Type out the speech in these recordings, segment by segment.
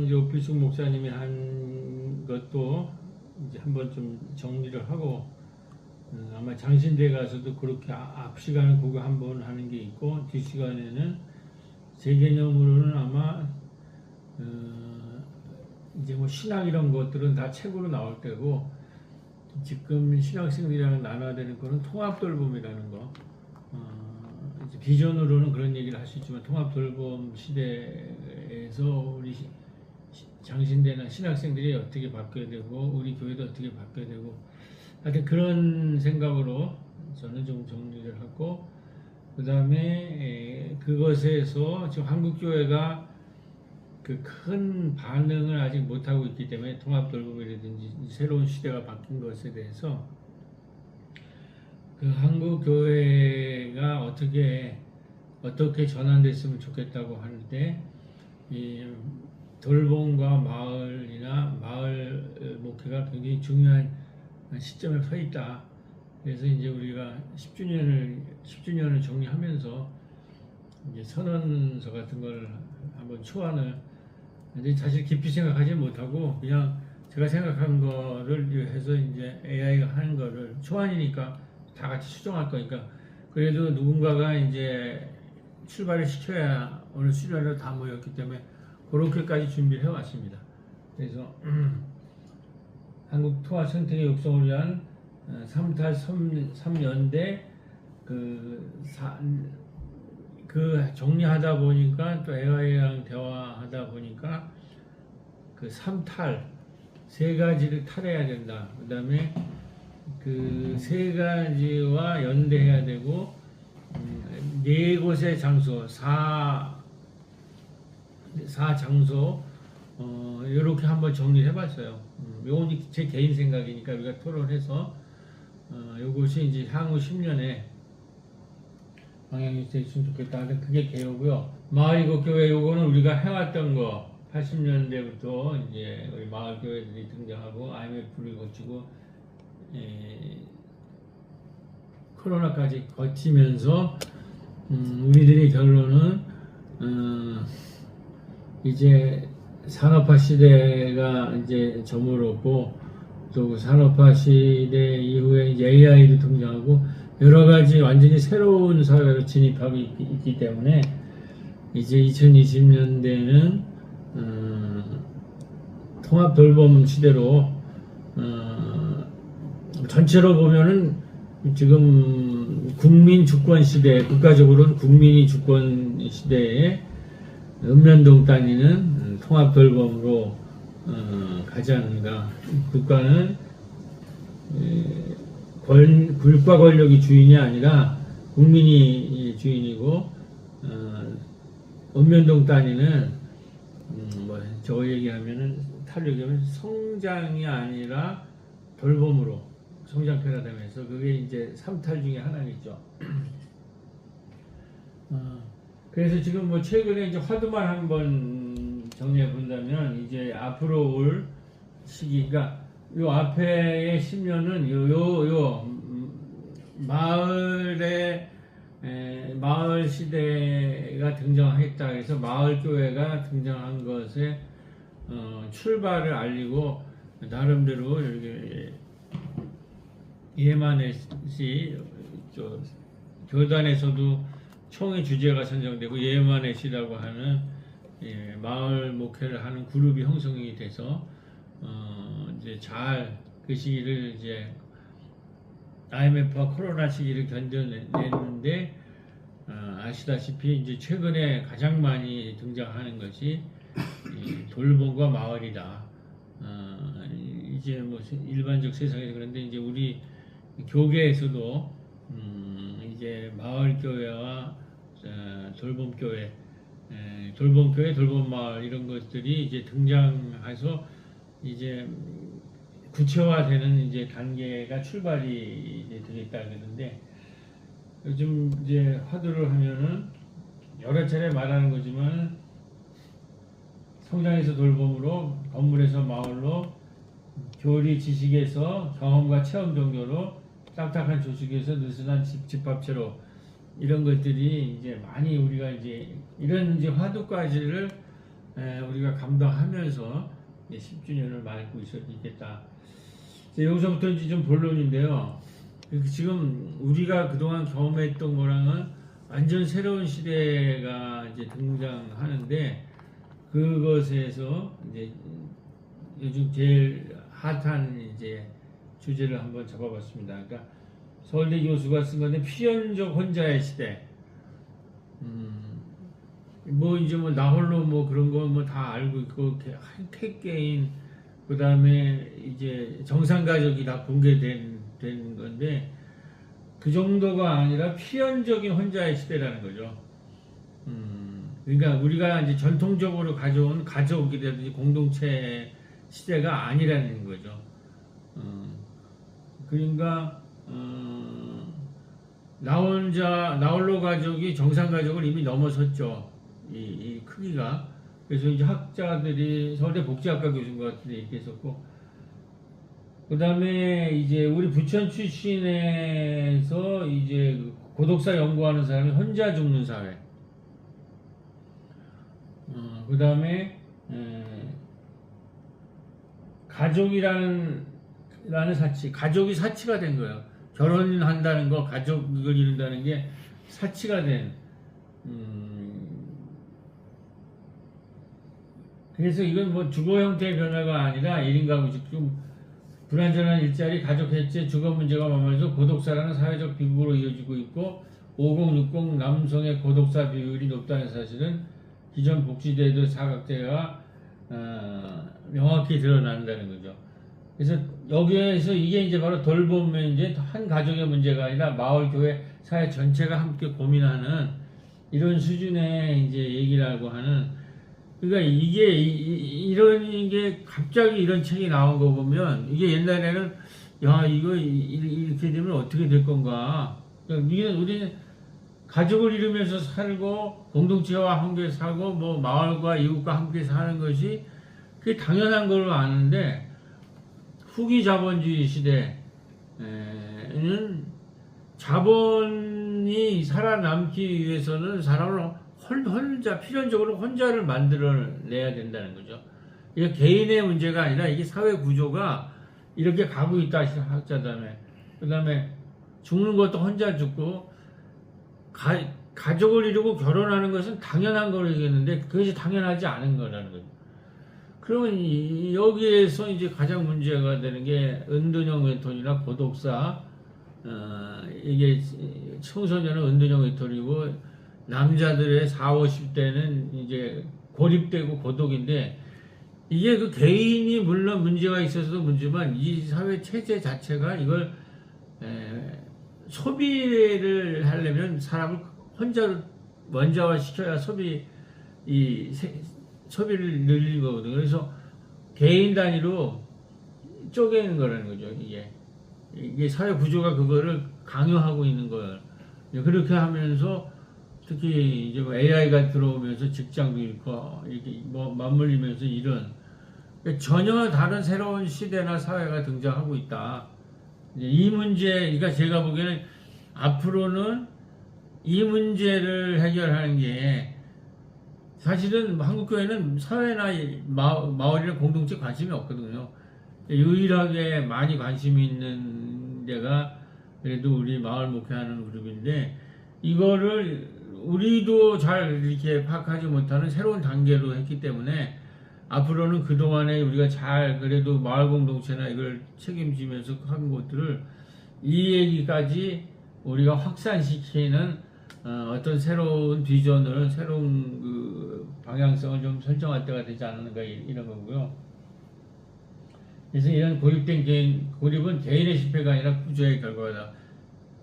이제 오필숙 목사님이 한 것도 이제 한번 좀 정리를 하고, 아마 장신대 가서도 그렇게 앞 시간은 그거 한번 하는 게 있고, 뒷 시간에는 제 개념으로는 아마 이제 뭐 신학 이런 것들은 다 책으로 나올 때고, 지금 신학생들이랑 나눠야 되는 거는 통합돌봄이라는 거. 이제 비전으로는 그런 얘기를 할 수 있지만, 통합돌봄 시대에서 우리 장신대나 신학생들이 어떻게 바뀌어야 되고, 우리 교회도 어떻게 바뀌어야 되고, 하여튼 그런 생각으로 저는 좀 정리를 하고, 그 다음에 그것에서 지금 한국교회가 그 큰 반응을 아직 못하고 있기 때문에, 통합돌봄이라든지 새로운 시대가 바뀐 것에 대해서 그 한국교회가 어떻게 전환됐으면 좋겠다고 하는데, 이 돌봄과 마을이나 마을 목회가 굉장히 중요한 시점에 서 있다. 그래서 이제 우리가 10주년을 정리하면서 이제 선언서 같은 걸 한번 초안을, 근데 사실 깊이 생각하지 못하고 그냥 제가 생각한 거를 해서 이제 AI가 하는 거를, 초안이니까 다 같이 수정할 거니까 그래도 누군가가 이제 출발을 시켜야 오늘 수련회로 다 모였기 때문에 그렇게까지 준비를 해왔습니다. 그래서 한국 토화 선택의 육성을 위한 3탈 3연대 그 정리하다 보니까, 또 AI랑 대화하다 보니까 그 3탈 세 가지를 탈해야 된다. 그 다음에 그 세 가지와 연대해야 되고, 네 곳의 장소, 사 장소, 이렇게 한번 정리를 해봤어요. 요건 제 개인 생각이니까 우리가 토론해서, 요것이 이제 향후 10년에 방향이 됐으면 좋겠다. 그게 개요고요. 마을이고 교회, 요거는 우리가 해왔던 거, 80년대부터 이제 우리 마을 교회들이 등장하고, IMF를 거치고, 코로나까지 거치면서, 우리들의 결론은, 이제 산업화 시대가 이제 저물었고, 또 산업화 시대 이후에 이제 AI도 등장하고, 여러 가지 완전히 새로운 사회로 진입하고 있기 때문에, 이제 2020년대는 통합 돌봄 시대로, 전체로 보면은 지금 국민 주권 시대, 국가적으로는 국민이 주권 시대에 읍면동 단위는 통합 돌봄으로 가지 않는가. 국가는 굴과 권력이 주인이 아니라 국민이 주인이고, 읍면동 단위는 저 얘기하면은 탈력이면 성장이 아니라 돌봄으로 성장편화되면서, 그게 이제 3탈 중에 하나겠죠. 그래서 지금 뭐 최근에 이제 화두만 한번 정리해 본다면, 이제 앞으로 올 시기가, 요 앞에의 10년은 마을 시대가 등장했다 해서 마을 교회가 등장한 것에 출발을 알리고, 나름대로 이렇게 예만의시, 교단에서도 총회 주제가 선정되고 예만의시라고 하는 마을 목회를 하는 그룹이 형성이 돼서 이제 잘 그 시기를, 이제 IMF와 코로나 시기를 견뎌내는데, 아시다시피 이제 최근에 가장 많이 등장하는 것이 돌봄과 마을이다. 이제 뭐 일반적 세상에서 그런데, 이제 우리 교계에서도 이제 마을 교회와 돌봄교회, 돌봄마을 이런 것들이 이제 등장해서 이제 구체화되는 이제 단계가 출발이 이제 되겠다 그러는데, 요즘 이제 화두를 하면은 여러 차례 말하는 거지만, 성장에서 돌봄으로, 건물에서 마을로, 교리 지식에서 경험과 체험 정도로, 딱딱한 조직에서 느슨한 집합체로, 이런 것들이 이제 많이 우리가 이제 이런 이제 화두까지를 우리가 감당하면서 10주년을 맞고 있겠다. 여기서부터 이제 좀 본론인데요. 지금 우리가 그동안 경험했던 거랑은 완전 새로운 시대가 이제 등장하는데, 그것에서 이제 요즘 제일 핫한 이제 주제를 한번 잡아봤습니다. 그러니까 서울대 교수가 쓴 건데, 필연적 혼자의 시대. 뭐 이제 뭐 나홀로 뭐 그런 거 뭐 다 알고 있고, 택개인, 그 다음에 이제 정상가족이 다 공개된 건데, 그 정도가 아니라 필연적인 혼자의 시대라는 거죠. 그러니까 우리가 이제 전통적으로 가져온 가족이라든지 공동체 시대가 아니라는 거죠. 그러니까 나 홀로 가족이 정상 가족을 이미 넘어섰죠. 이 크기가. 그래서 이제 학자들이 서울대 복지학과 교수인 것 같은데 이렇게 했었고, 그 다음에 이제 우리 부천 출신에서 이제 고독사 연구하는 사람이 혼자 죽는 사회. 그 다음에 가족이라는 사치, 가족이 사치가 된 거예요. 결혼한다는 거, 가족을 이룬다는 게 사치가 된. 그래서 이건 뭐 주거 형태의 변화가 아니라 1인 가구식 좀 불안전한 일자리, 가족 해체, 주거 문제가 많아서 고독사라는 사회적 비극으로 이어지고 있고, 5060 남성의 고독사 비율이 높다는 사실은 기존 복지제도 사각제가 명확히 드러난다는 거죠. 그래서 여기에서 이게 이제 바로 돌보면 이제 한 가족의 문제가 아니라 마을, 교회, 사회 전체가 함께 고민하는 이런 수준의 이제 얘기라고 하는. 그러니까 이게 이런 게 갑자기 이런 책이 나온 거 보면, 이게 옛날에는 야 이거 이렇게 되면 어떻게 될 건가. 그러니까 우리는 가족을 이루면서 살고 공동체와 함께 살고 뭐 마을과 이웃과 함께 사는 것이 그게 당연한 걸로 아는데, 후기 자본주의 시대에는 자본이 살아남기 위해서는 사람을 혼자, 필연적으로 혼자를 만들어내야 된다는 거죠. 이게 개인의 문제가 아니라 이게 사회 구조가 이렇게 가고 있다, 학자다음에. 그 다음에 죽는 것도 혼자 죽고, 가족을 이루고 결혼하는 것은 당연한 걸 얘기했는데, 그것이 당연하지 않은 거라는 거죠. 그러면 여기에서 이제 가장 문제가 되는 게 은둔형 왼손이나 고독사, 이게 청소년은 은둔형 왼손이고, 남자들의 40, 50대는 이제 고립되고 고독인데, 이게 그 개인이 물론 문제가 있어서도 문제지만 이 사회 체제 자체가 이걸 소비를 하려면 사람을 혼자 원자화 시켜야 소비를 늘리는 거거든요. 그래서 개인 단위로 쪼개는 거라는 거죠. 이게 사회 구조가 그거를 강요하고 있는 거예요. 그렇게 하면서 특히 이제 뭐 AI가 들어오면서 직장도 잃고 이렇게 뭐 맞물리면서 이런 전혀 다른 새로운 시대나 사회가 등장하고 있다. 이 문제, 그러니까 제가 보기에는 앞으로는 이 문제를 해결하는 게, 사실은 한국 교회는 사회나 마을이나 공동체 관심이 없거든요. 유일하게 많이 관심이 있는 데가 그래도 우리 마을 목회하는 그룹인데, 이거를 우리도 잘 이렇게 파악하지 못하는 새로운 단계로 했기 때문에, 앞으로는 그동안에 우리가 잘 그래도 마을 공동체나 이걸 책임지면서 한 것들을 이 얘기까지 우리가 확산시키는 어떤 새로운 비전을, 새로운 그 방향성을 좀 설정할 때가 되지 않는가, 이런 거고요. 그래서 이런 고립은 개인의 실패가 아니라 구조의 결과다.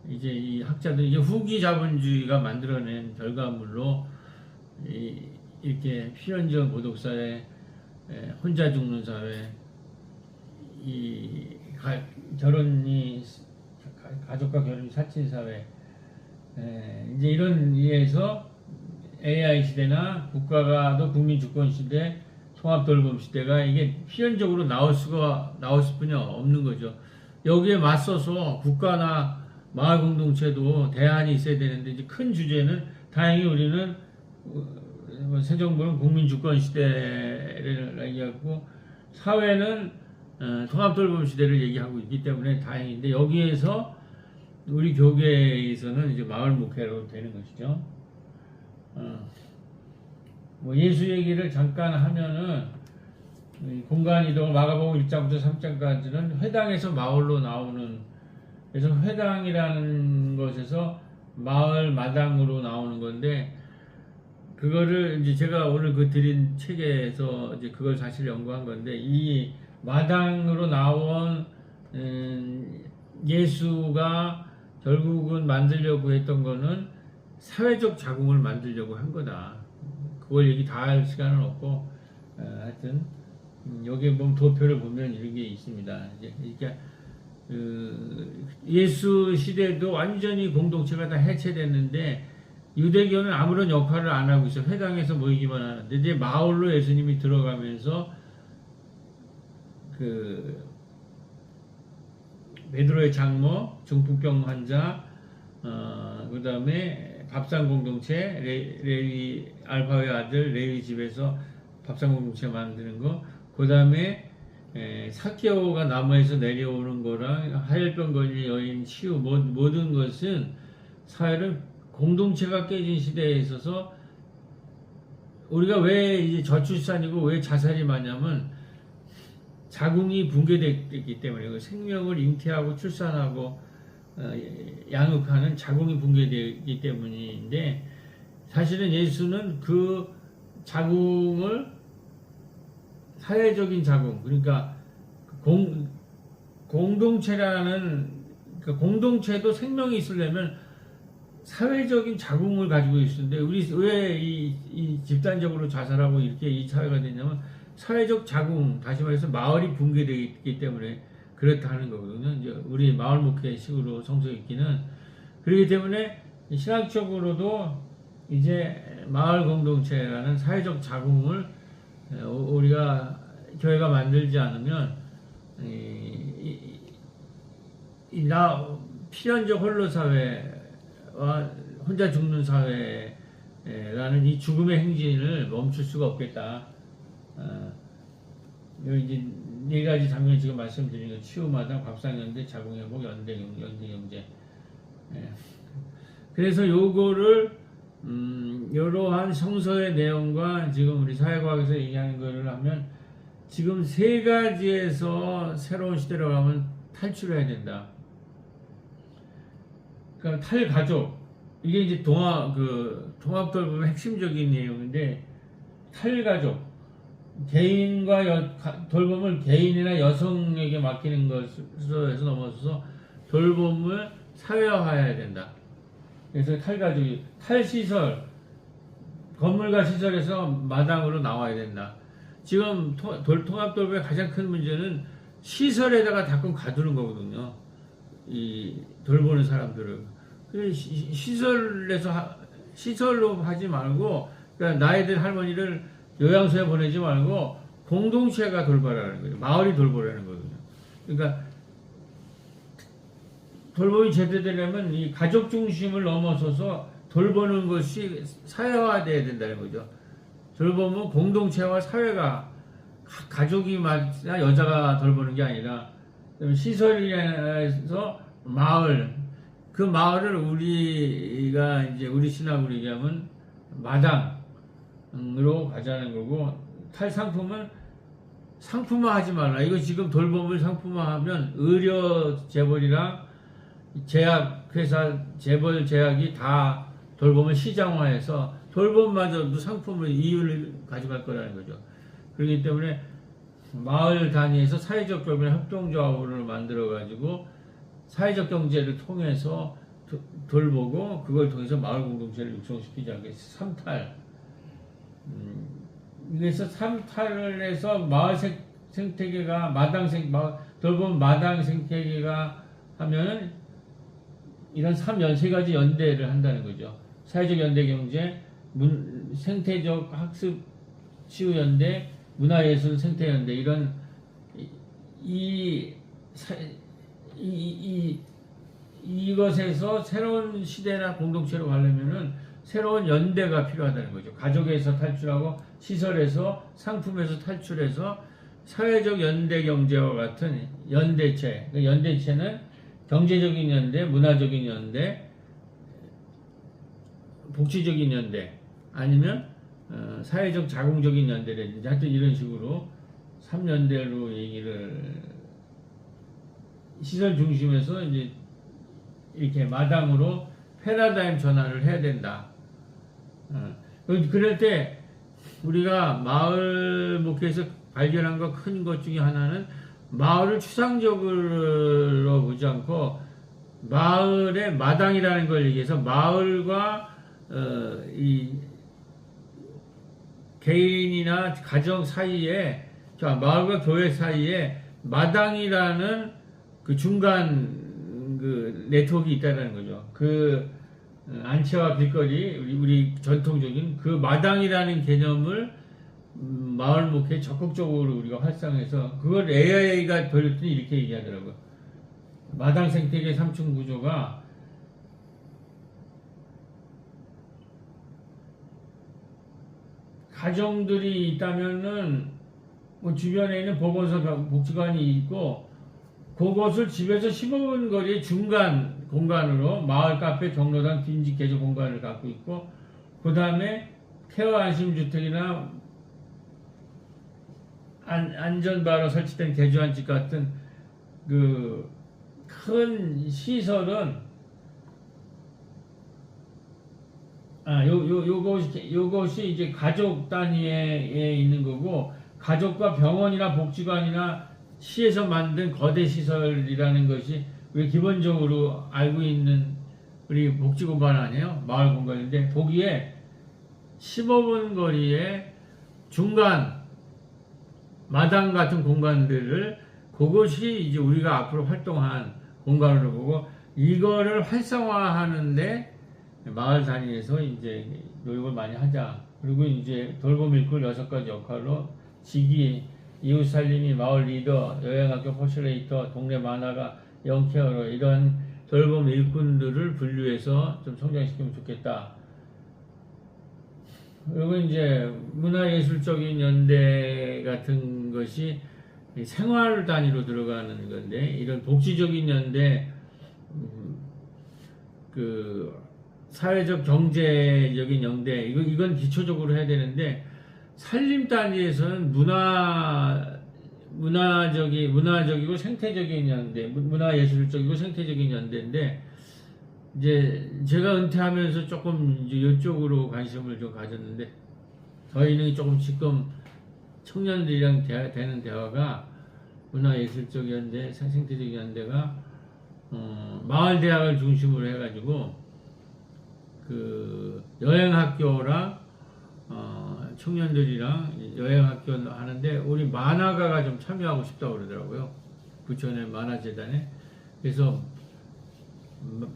이제 이 학자들, 이제 후기 자본주의가 만들어낸 결과물로 이렇게 필연적 고독사회, 혼자 죽는 사회, 가족과 결혼이 사친 사회, 이제 이런 이에서 AI 시대나 국가가 국민 주권 시대, 통합 돌봄 시대가 이게 필연적으로 나올 수뿐이 없는 거죠. 여기에 맞서서 국가나 마을 공동체도 대안이 있어야 되는데, 이제 큰 주제는 다행히 우리는 새 정부는 국민주권 시대를 얘기하고 사회는 통합돌봄 시대를 얘기하고 있기 때문에 다행인데 여기에서 우리 교계에서는 이제 마을 목회로 되는 것이죠. 뭐 예수 얘기를 잠깐 하면은 공간 이동을 마가복음 1장부터 3장까지는 회당에서 마을로 나오는, 그래서 회당이라는 것에서 마을 마당으로 나오는 건데, 그거를 이제 제가 오늘 그 드린 책에서 이제 그걸 사실 연구한 건데, 이 마당으로 나온 예수가 결국은 만들려고 했던 거는 사회적 자궁을 만들려고 한 거다. 그걸 얘기 다 할 시간은 없고, 하여튼 여기 보면 도표를 보면 이런 게 있습니다. 이제 이렇게 예수 시대도 완전히 공동체가 다 해체됐는데 유대교는 아무런 역할을 안 하고 있어. 회당에서 모이기만 하는데 이제 마을로 예수님이 들어가면서 그 베드로의 장모, 중풍병 환자, 그 다음에 밥상 공동체, 레위 알파의 아들 레위 집에서 밥상 공동체 만드는 거, 그 다음에 사케오가 나무에서 내려오는 거랑 하혈병 걸린 여인 치유, 모든 것은 사회를 공동체가 깨진 시대에 있어서 우리가 왜 이제 저출산이고 왜 자살이 많냐면 자궁이 붕괴됐기 때문에 생명을 잉태하고 출산하고 양육하는 자궁이 붕괴되기 때문인데, 사실은 예수는 그 자궁을 사회적인 자궁, 그러니까 공동체라는, 그러니까 공동체도 생명이 있으려면 사회적인 자궁을 가지고 있는데 우리 왜 이 집단적으로 자살하고 이렇게 이 사회가 되냐면 사회적 자궁, 다시 말해서 마을이 붕괴되기 때문에 그렇다는 거거든요. 이제 우리 마을 목회식으로 성서 읽기는 그렇기 때문에 신학적으로도 이제 마을 공동체라는 사회적 자궁을 우리가 교회가 만들지 않으면 필연적 홀로 사회와 혼자 죽는 사회라는 이 죽음의 행진을 멈출 수가 없겠다. 여기 이제 네 가지 장면 지금 말씀드린 거, 치유마당, 밥상연대, 자궁회복, 연대경제. 그래서 요거를 이러한 성서의 내용과 지금 우리 사회과학에서 얘기하는 거를 하면 지금 세 가지에서 새로운 시대로 가면 탈출해야 된다. 그러니까 탈가족, 이게 이제 통합돌봄의 핵심적인 내용인데, 탈가족, 개인과 돌봄을 개인이나 여성에게 맡기는 것에서 넘어서서 돌봄을 사회화해야 된다. 그래서 탈가족이, 탈시설, 건물과 시설에서 마당으로 나와야 된다. 지금 통합돌봄의 가장 큰 문제는 시설에다가 자꾸 가두는 거거든요. 이 돌보는 사람들을. 시설로 하지 말고, 그러니까 나이들 할머니를 요양소에 보내지 말고 공동체가 돌봐라는 거예요. 마을이 돌보라는 거거든요. 그러니까 돌봄이 제대로 되려면 이 가족 중심을 넘어서서 돌보는 것이 사회화돼야 된다는 거죠. 돌보면 공동체와 사회가, 가족이 여자가 돌보는 게 아니라 시설에서 마을, 그 마을을 우리가 이제 우리 신학으로 얘기하면 마당으로 가자는 거고, 탈상품은 상품화하지 말라. 이거 지금 돌봄을 상품화하면 의료 재벌이랑 제약회사 재벌 제약이 다 돌봄을 시장화해서 돌봄마저도 상품을 이윤을 가져갈 거라는 거죠. 그렇기 때문에 마을 단위에서 사회적 결국은 협동조합을 만들어가지고 사회적 경제를 통해서 돌보고 그걸 통해서 마을 공동체를 육성시키자. 그래서 3탈. 그래서 3탈을 해서 마을 생태계가 돌봄 마당 생태계가 하면은 이런 세 가지 연대를 한다는 거죠. 사회적 연대 경제, 생태적 학습 치유 연대, 문화예술 생태 연대, 이런 이것에서 새로운 시대나 공동체로 가려면은 새로운 연대가 필요하다는 거죠. 가족에서 탈출하고 시설에서 상품에서 탈출해서 사회적 연대 경제와 같은 연대체. 그 연대체는 경제적인 연대, 문화적인 연대, 복지적인 연대, 아니면 사회적 자궁적인 연대라든지 하여튼 이런 식으로 3연대로 얘기를 시설 중심에서 이제 이렇게 마당으로 패러다임 전환을 해야 된다. 그럴 때 우리가 마을 목회에서 발견한 거 큰 것 중에 하나는 마을을 추상적으로 보지 않고 마을의 마당이라는 걸 얘기해서 마을과 이 개인이나 가정 사이에 마을과 교회 사이에 마당이라는 그 중간 그 네트워크 있다는 거죠. 그 안채와 길거리 우리 전통적인 그 마당이라는 개념을 마을 목회에 적극적으로 우리가 활성해서 그걸 AI가 돌렸더니 이렇게 얘기하더라고요. 마당 생태계 3층 구조가 가정들이 있다면은 뭐 주변에 있는 보건소 복지관이 있고 그것을 집에서 15분 거리의 중간 공간으로 마을 카페, 경로당, 빈집 개조 공간을 갖고 있고 그 다음에 케어 안심주택이나 안전바로 설치된 개조한집 같은 그 큰 시설은 요것이 이제 가족 단위에 있는 거고 가족과 병원이나 복지관이나 시에서 만든 거대 시설이라는 것이 우리 기본적으로 알고 있는 우리 복지 공간 아니에요? 마을 공간인데 거기에 15분 거리에 중간 마당 같은 공간들을 그것이 이제 우리가 앞으로 활동한 공간으로 보고 이거를 활성화하는데 마을 단위에서 이제 노력을 많이 하자. 그리고 이제 돌봄 일꾼 6가지 역할로 지기, 이웃살림이, 마을 리더, 여행학교 포슐레이터, 동네 만화가, 영케어러 이런 돌봄 일꾼들을 분류해서 좀 성장시키면 좋겠다. 그리고 이제 문화예술적인 연대 같은 것이 생활 단위로 들어가는 건데 이런 복지적인 연대, 그 사회적 경제적인 연대 이건 기초적으로 해야 되는데 산림 단위에서는 문화적이고 생태적인 연대, 문화예술적이고 생태적인 연대인데 이제 제가 은퇴하면서 조금 이제 이쪽으로 관심을 좀 가졌는데 저희는 조금 지금 청년들이랑 되는 대화가 문화예술적 연대, 생태적 연대가 마을 대학을 중심으로 해가지고 그 여행학교랑 청년들이랑 여행학교 하는데 우리 만화가가 좀 참여하고 싶다고 그러더라고요. 부천의 만화재단에. 그래서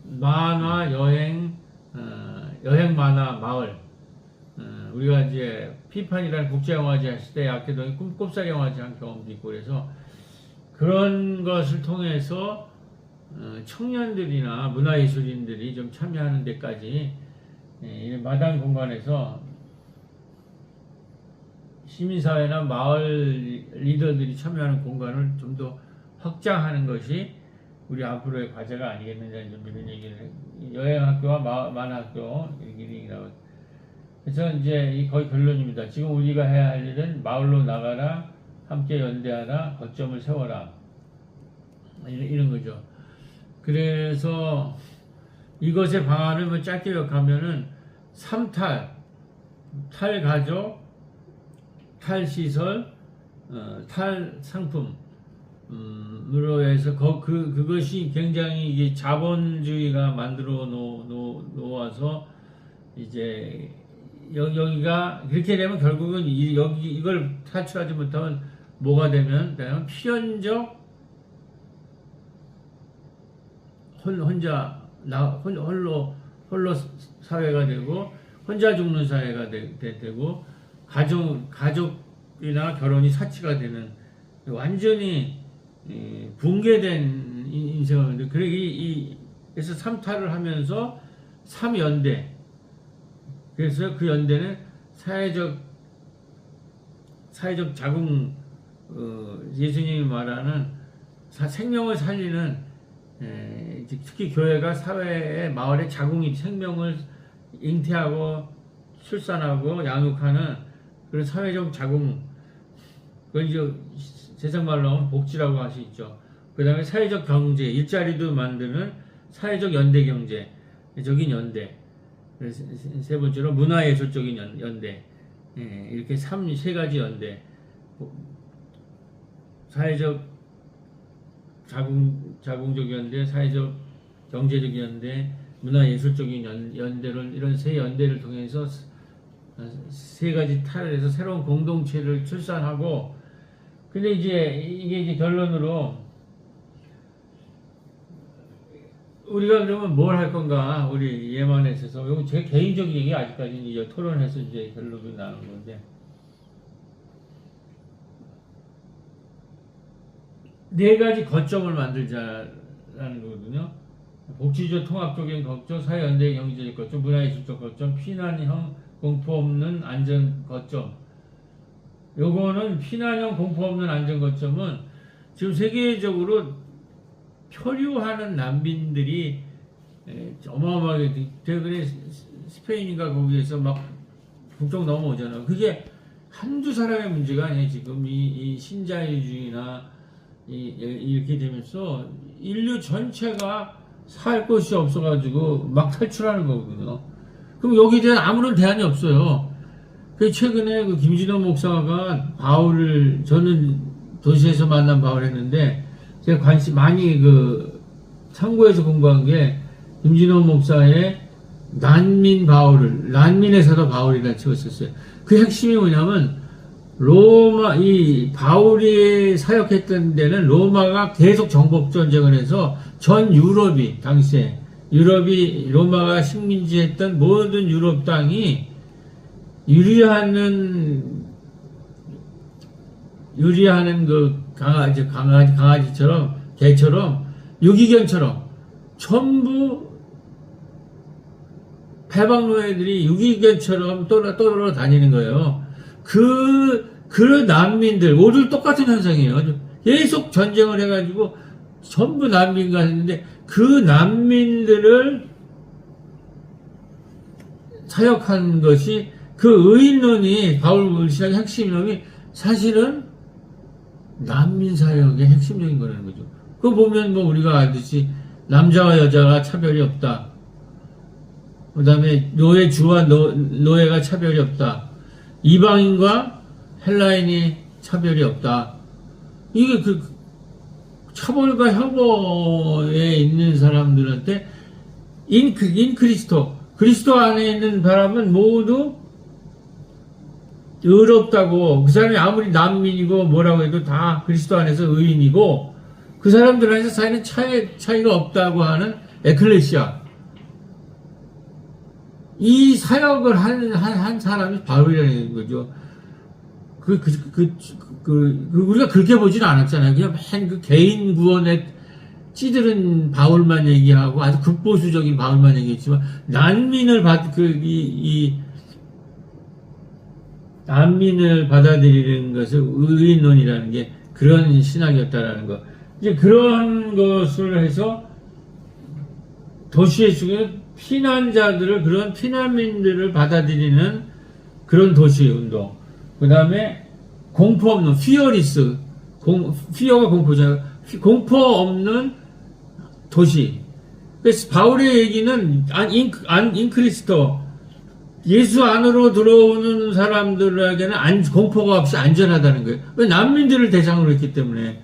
만화, 여행 만화 마을. 우리가 이제 피판이라는 국제영화제 했을 때 약대동에 꼽살 영화제 한 경험도 있고 그래서 그런 것을 통해서 청년들이나 문화예술인들이 좀 참여하는 데까지 마당 공간에서 시민사회나 마을 리더들이 참여하는 공간을 좀 더 확장하는 것이 우리 앞으로의 과제가 아니겠느냐 이런 얘기를 여행학교와 만화학교 얘기라고. 그래서 이제 거의 결론입니다. 지금 우리가 해야 할 일은 마을로 나가라, 함께 연대하라, 거점을 세워라 이런 거죠. 그래서 이것의 방안을 뭐 짧게 요약하면은 3탈, 탈가족, 탈시설, 탈상품 으로 해서 그것이 굉장히 이게 자본주의가 만들어 놓아서 이제 여기가 그렇게 되면 결국은 이걸 탈출하지 못하면 뭐가 되면 필연적 홀로 사회가 되고 혼자 죽는 사회가 되고 가족이나 결혼이 사치가 되는 완전히 붕괴된 인생을 그래서 3탈을 하면서 3연대 그래서 그 연대는 사회적 자궁, 예수님이 말하는 생명을 살리는, 특히 교회가 사회에, 마을의 자궁이 생명을 잉태하고 출산하고 양육하는 그런 사회적 자궁, 그걸 이제 세상말로 하면 복지라고 할 수 있죠. 그 다음에 사회적 경제, 일자리도 만드는 사회적 연대 경제적인 연대. 세 번째로 문화예술적인 연대. 이렇게 세 가지 연대. 사회적 자궁적 연대, 사회적 경제적 연대, 문화예술적인 연대를, 이런 세 연대를 통해서 세 가지 탈에서 새로운 공동체를 출산하고, 근데 이게 이제 결론으로 우리가 그러면 뭘 할 건가, 우리 예만에 있어서. 이거 제 개인적인 얘기, 아직까지 이제 토론해서 이제 결론이 나는 건데, 네 가지 거점을 만들자라는 거거든요. 복지적 통합적인 거점, 사회연대 경제적 거점, 문화예술적 거점, 피난형 공포 없는 안전 거점. 요거는 피난형 공포 없는 안전 거점은 지금 세계적으로 표류하는 난민들이 어마어마하게, 최근에 스페인인가 거기에서 막 북쪽 넘어오잖아요. 그게 한두 사람의 문제가 아니에요. 지금 이 신자유주의나 이렇게 되면서 인류 전체가 살 곳이 없어가지고 막 탈출하는 거거든요. 그럼 여기에 대한 아무런 대안이 없어요. 최근에 그 김진호 목사가 저는 도시에서 만난 바울을 했는데, 제가 관심 많이 참고해서 공부한 게, 김진호 목사의 난민의 사도 바울이라는 책을 썼어요. 그 핵심이 뭐냐면, 이 바울이 사역했던 데는 로마가 계속 정복 전쟁을 해서 전 유럽이, 당시에 로마가 식민지했던 모든 유럽 땅이 유리하는 그 강아지처럼, 개처럼, 유기견처럼 전부 해방노예들이 유기견처럼 떠돌아 다니는 거예요. 그런 난민들, 모두 똑같은 현상이에요. 계속 전쟁을 해가지고 전부 난민가 했는데, 그 난민들을 사역한 것이, 그 의인론이, 바울 신학의 핵심론이 사실은 난민 사역의 핵심적인 거라는 거죠. 그거 보면 우리가 알듯이 남자와 여자가 차별이 없다. 그 다음에 노예주와 노예가 차별이 없다. 이방인과 헬라인이 차별이 없다. 이게 차별과 혐오에 있는 사람들한테 그리스도 안에 있는 사람은 모두 의롭다고, 그 사람이 아무리 난민이고 뭐라고 해도 다 그리스도 안에서 의인이고, 그 사람들 안에서 사이는 차이가 없다고 하는 에클레시아. 이 사역을 한 사람이 바울이라는 거죠. 우리가 그렇게 보진 않았잖아요. 그냥 맨 개인 구원에 찌들은 바울만 얘기하고, 아주 극보수적인 바울만 얘기했지만, 난민을 받아들이는 것을 의인론이라는 게 그런 신학이었다라는 거. 이제 그런 것을 해서 도시의 중에 그런 피난민들을 받아들이는 그런 도시 운동. 그 다음에 공포 없는, 피어가 공포잖아요. 공포 없는 도시. 그래서 바울의 얘기는 인크리스토, 예수 안으로 들어오는 사람들에게는 공포가 없이 안전하다는 거예요. 왜? 난민들을 대상으로 했기 때문에.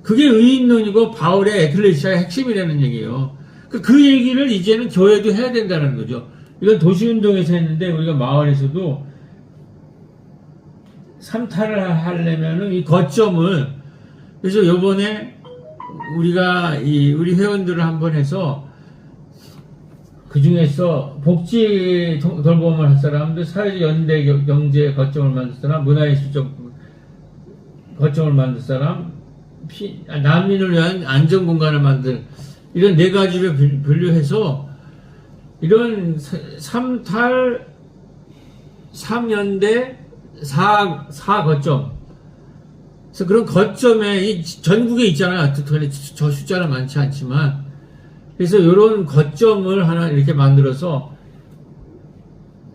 그게 의인론이고 바울의 에클레시아의 핵심이라는 얘기예요. 그 얘기를 이제는 교회도 해야 된다는 거죠. 이건 도시운동에서 했는데, 우리가 마을에서도 삼탈을 하려면은 이 거점을, 그래서 요번에 우리 회원들을 한번 해서, 그 중에서 복지 돌봄을 할 사람들, 사회적 연대 경제 거점을 만들 사람, 문화예술적 거점을 만들 사람, 난민을 위한 안전 공간을 만들, 이런 네 가지를 분류해서 이런 삼탈 3연대 4거점. 그래서 그런 거점에 이 전국에 있잖아요. 저 숫자는 많지 않지만. 그래서 이런 거점을 하나 이렇게 만들어서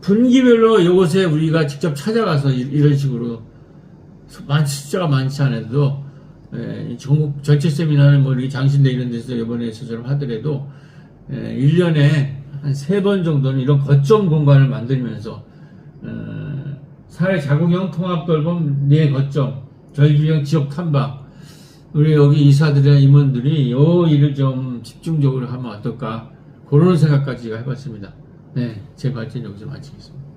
분기별로 이곳에 우리가 직접 찾아가서 이런 식으로 숫자가 많지 않아도 전국 전체 세미나를 뭐 장신대 이런 데서 이번에 저처럼 하더라도 1년에 한 3번 정도는 이런 거점 공간을 만들면서 사회 자구경 통합 돌봄 4거점 저희주형 지역 탐방 우리 여기 이사들이나 임원들이 요 일을 좀 집중적으로 하면 어떨까 그런 생각까지 해봤습니다. 네, 제 발제는 여기서 마치겠습니다.